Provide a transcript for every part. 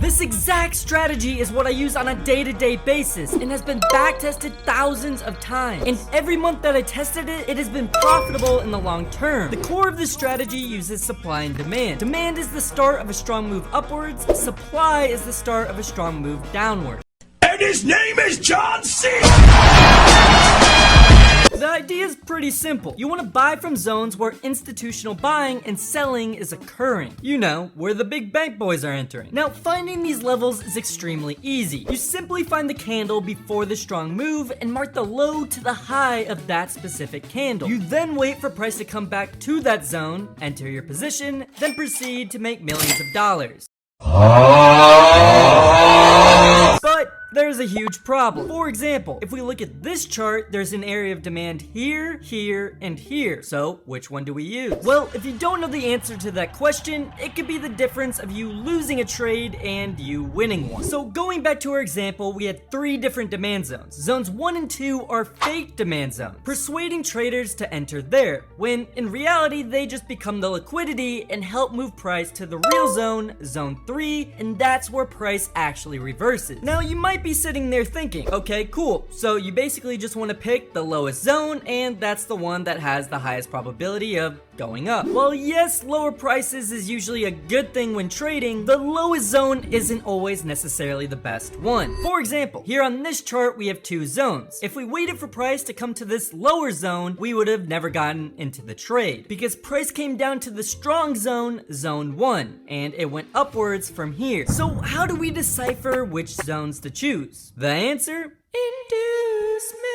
This exact strategy is what I use on a day-to-day basis and has been back-tested thousands of times. And every month that I tested it, it has been profitable in the long term. The core of this strategy uses supply and demand. Demand is the start of a strong move upwards. Supply is the start of a strong move downwards. And his name is John C. The idea is pretty simple. You want to buy from zones where institutional buying and selling is occurring. You know, where the big bank boys are entering. Now, finding these levels is extremely easy. You simply find the candle before the strong move and mark the low to the high of that specific candle. You then wait for price to come back to that zone, enter your position, then proceed to make millions of dollars. But there's a huge problem. For example, if we look at this chart, there's an area of demand here, here, and here. So which one do we use? Well, if you don't know the answer to that question, it could be the difference of you losing a trade and you winning one. So going back to our example, we had 3 different demand zones. Zones 1 and 2 are fake demand zones, persuading traders to enter there, when in reality, they just become the liquidity and help move price to the real zone, zone 3, and that's where price actually reverses. Now, you might be sitting there thinking, okay, cool, so you basically just want to pick the lowest zone, and that's the one that has the highest probability of going up. Well, yes, lower prices is usually a good thing when trading. The lowest zone isn't always necessarily the best one. For example, here on this chart, we have 2 zones. If we waited for price to come to this lower zone, we would have never gotten into the trade, because price came down to the strong zone, zone 1, and it went upwards from here. So how do we decipher which zones to choose? The answer? Inducement.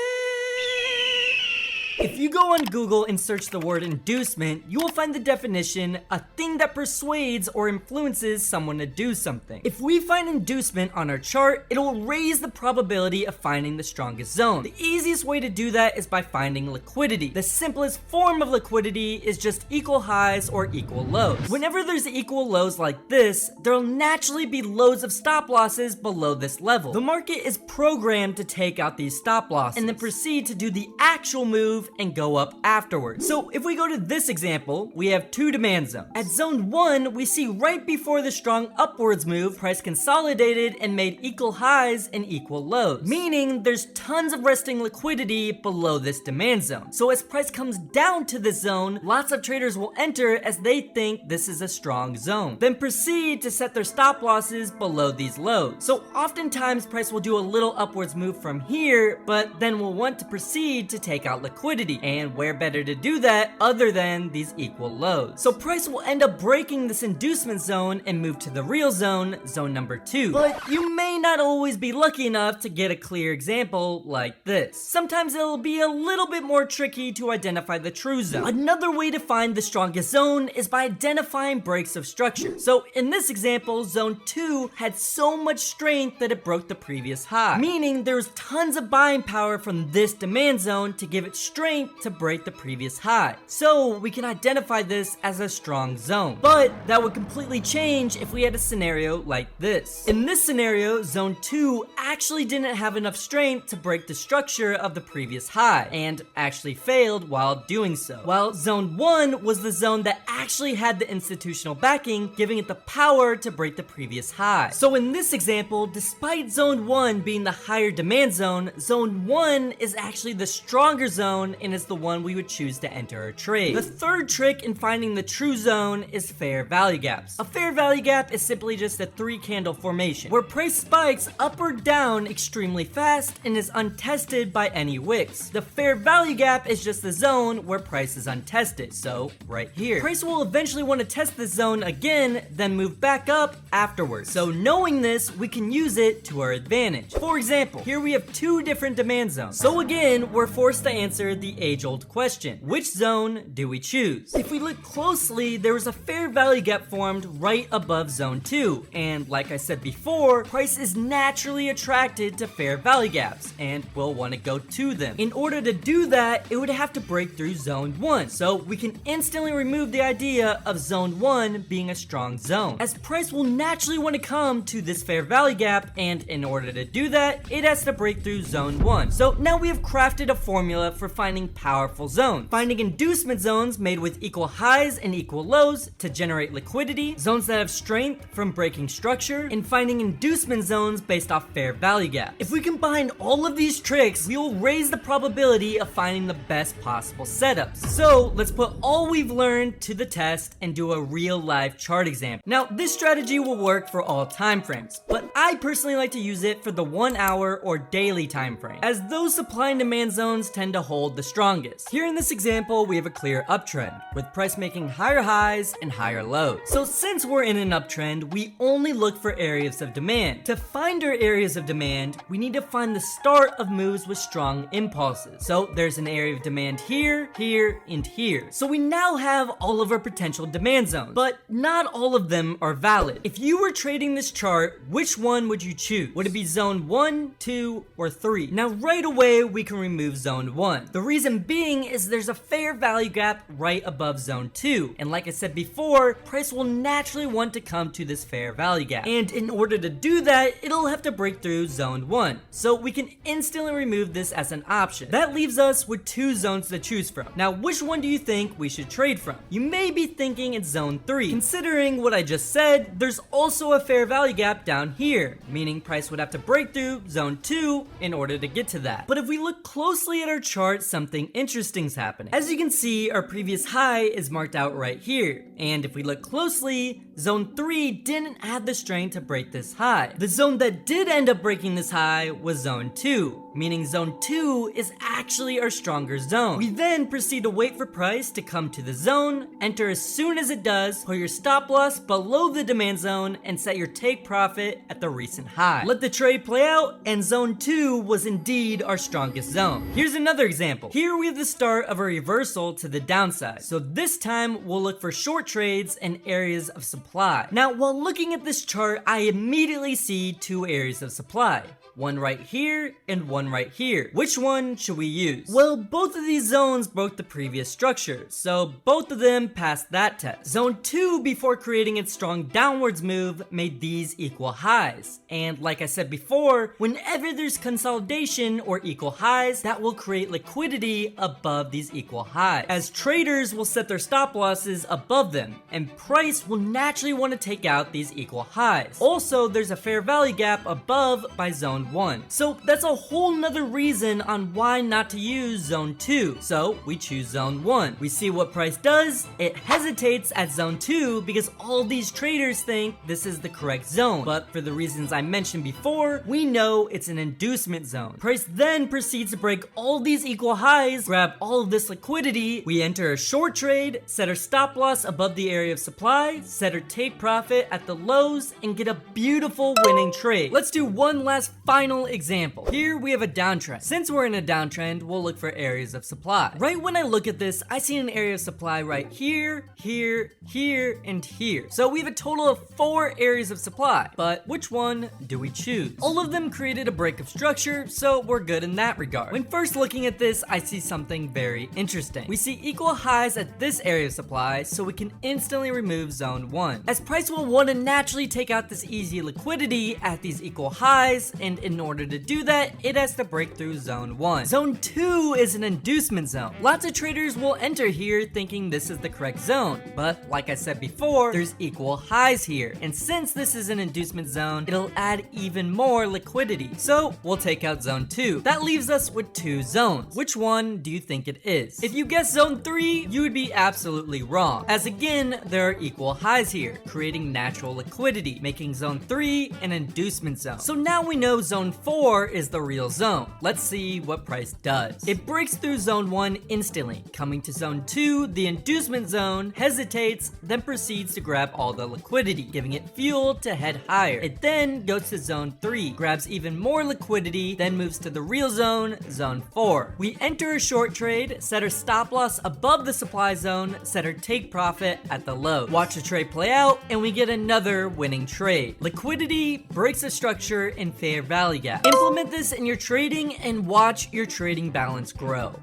If you go on Google and search the word inducement, you will find the definition, a thing that persuades or influences someone to do something. If we find inducement on our chart, it will raise the probability of finding the strongest zone. The easiest way to do that is by finding liquidity. The simplest form of liquidity is just equal highs or equal lows. Whenever there's equal lows like this, there will naturally be loads of stop losses below this level. The market is programmed to take out these stop losses and then proceed to do the actual move and go up afterwards. So if we go to this example, we have 2 demand zones. At zone 1, we see right before the strong upwards move, price consolidated and made equal highs and equal lows, meaning there's tons of resting liquidity below this demand zone. So as price comes down to this zone, lots of traders will enter as they think this is a strong zone, then proceed to set their stop losses below these lows. So oftentimes price will do a little upwards move from here, but then will want to proceed to take out liquidity. And where better to do that other than these equal lows? So price will end up breaking this inducement zone and move to the real zone, zone number 2. But you may not always be lucky enough to get a clear example like this. Sometimes it'll be a little bit more tricky to identify the true zone. Another way to find the strongest zone is by identifying breaks of structure. So in this example, zone 2 had so much strength that it broke the previous high, meaning there was tons of buying power from this demand zone to give it strength to break the previous high. So we can identify this as a strong zone. But that would completely change if we had a scenario like this. In this scenario, zone 2 actually didn't have enough strength to break the structure of the previous high and actually failed while doing so. While zone 1 was the zone that actually had the institutional backing, giving it the power to break the previous high. So in this example, despite zone 1 being the higher demand zone, zone 1 is actually the stronger zone and is the one we would choose to enter a trade. The third trick in finding the true zone is fair value gaps. A fair value gap is simply just a 3-candle formation where price spikes up or down extremely fast and is untested by any wicks. The fair value gap is just the zone where price is untested, so right here. Price will eventually want to test this zone again, then move back up afterwards. So knowing this, we can use it to our advantage. For example, here we have 2 different demand zones. So again, we're forced to answer the age-old question. Which zone do we choose? If we look closely, there was a fair value gap formed right above zone 2. And like I said before, price is naturally attracted to fair value gaps and will want to go to them. In order to do that, it would have to break through zone 1. So we can instantly remove the idea of zone 1 being a strong zone, as price will naturally want to come to this fair value gap, and in order to do that, it has to break through zone 1. So now we have crafted a formula for finding finding powerful zones, finding inducement zones made with equal highs and equal lows to generate liquidity, zones that have strength from breaking structure, and finding inducement zones based off fair value gaps. If we combine all of these tricks, we will raise the probability of finding the best possible setups. So let's put all we've learned to the test and do a real live chart example. Now, this strategy will work for all time frames, but I personally like to use it for the 1 hour or daily time frame, as those supply and demand zones tend to hold the strongest. Here in this example, we have a clear uptrend, with price making higher highs and higher lows. So since we're in an uptrend, we only look for areas of demand. To find our areas of demand, we need to find the start of moves with strong impulses. So there's an area of demand here, here, and here. So we now have all of our potential demand zones, but not all of them are valid. If you were trading this chart, which one would you choose? Would it be zone 1, 2, or 3? Now right away, we can remove zone 1. The reason being is there's a fair value gap right above zone 2. And like I said before, price will naturally want to come to this fair value gap. And in order to do that, it'll have to break through zone 1. So we can instantly remove this as an option. That leaves us with 2 zones to choose from. Now, which one do you think we should trade from? You may be thinking it's zone 3. Considering what I just said, there's also a fair value gap down here, meaning price would have to break through zone 2 in order to get to that. But if we look closely at our chart, something interesting's happening. As you can see, our previous high is marked out right here. And if we look closely, zone 3 didn't have the strength to break this high. The zone that did end up breaking this high was zone 2, meaning zone 2 is actually our stronger zone. We then proceed to wait for price to come to the zone, enter as soon as it does, put your stop loss below the demand zone, and set your take profit at the recent high. Let the trade play out, and zone 2 was indeed our strongest zone. Here's another example. Here we have the start of a reversal to the downside. So this time we'll look for short trades and areas of supply. Now, while looking at this chart, I immediately see 2 areas of supply. One right here and one right here. Which one should we use? Well, both of these zones broke the previous structure, so both of them passed that test. Zone 2, before creating its strong downwards move, made these equal highs. And like I said before, whenever there's consolidation or equal highs, that will create liquidity above these equal highs, as traders will set their stop losses above them, and price will naturally want to take out these equal highs. Also, there's a fair value gap above by zone 1. So that's a whole nother reason on why not to use zone 2. So we choose zone 1. We see what price does. It hesitates at zone 2 because all these traders think this is the correct zone. But for the reasons I mentioned before, we know it's an inducement zone. Price then proceeds to break all these equal highs, grab all of this liquidity. We enter a short trade, set our stop loss above the area of supply, set our take profit at the lows, and get a beautiful winning trade. Let's do one last final example. Here we have a downtrend. Since we're in a downtrend, we'll look for areas of supply. Right when I look at this, I see an area of supply right here, here, here, and here. So we have a total of 4 areas of supply, but which one do we choose? All of them created a break of structure, so we're good in that regard. When first looking at this, I see something very interesting. We see equal highs at this area of supply, so we can instantly remove zone 1. As price will want to naturally take out this easy liquidity at these equal highs, and in order to do that, it has to break through zone 1. Zone 2 is an inducement zone. Lots of traders will enter here thinking this is the correct zone, but like I said before, there's equal highs here, and since this is an inducement zone, it'll add even more liquidity. So we'll take out zone 2. That leaves us with 2 zones. Which one do you think it is? If you guess zone 3, you would be absolutely wrong, as again, there are equal highs here, creating natural liquidity, making zone 3 an inducement zone. So now we know zone 4 is the real zone. Let's see what price does. It breaks through zone 1 instantly, coming to zone 2, the inducement zone, hesitates, then proceeds to grab all the liquidity, giving it fuel to head higher. It then goes to zone 3, grabs even more liquidity, then moves to the real zone, zone 4. We enter a short trade, set our stop loss above the supply zone, set our take profit at the low. Watch the trade play out, and we get another winning trade. Liquidity breaks the structure in fair value gap. Implement this in your trading and watch your trading balance grow.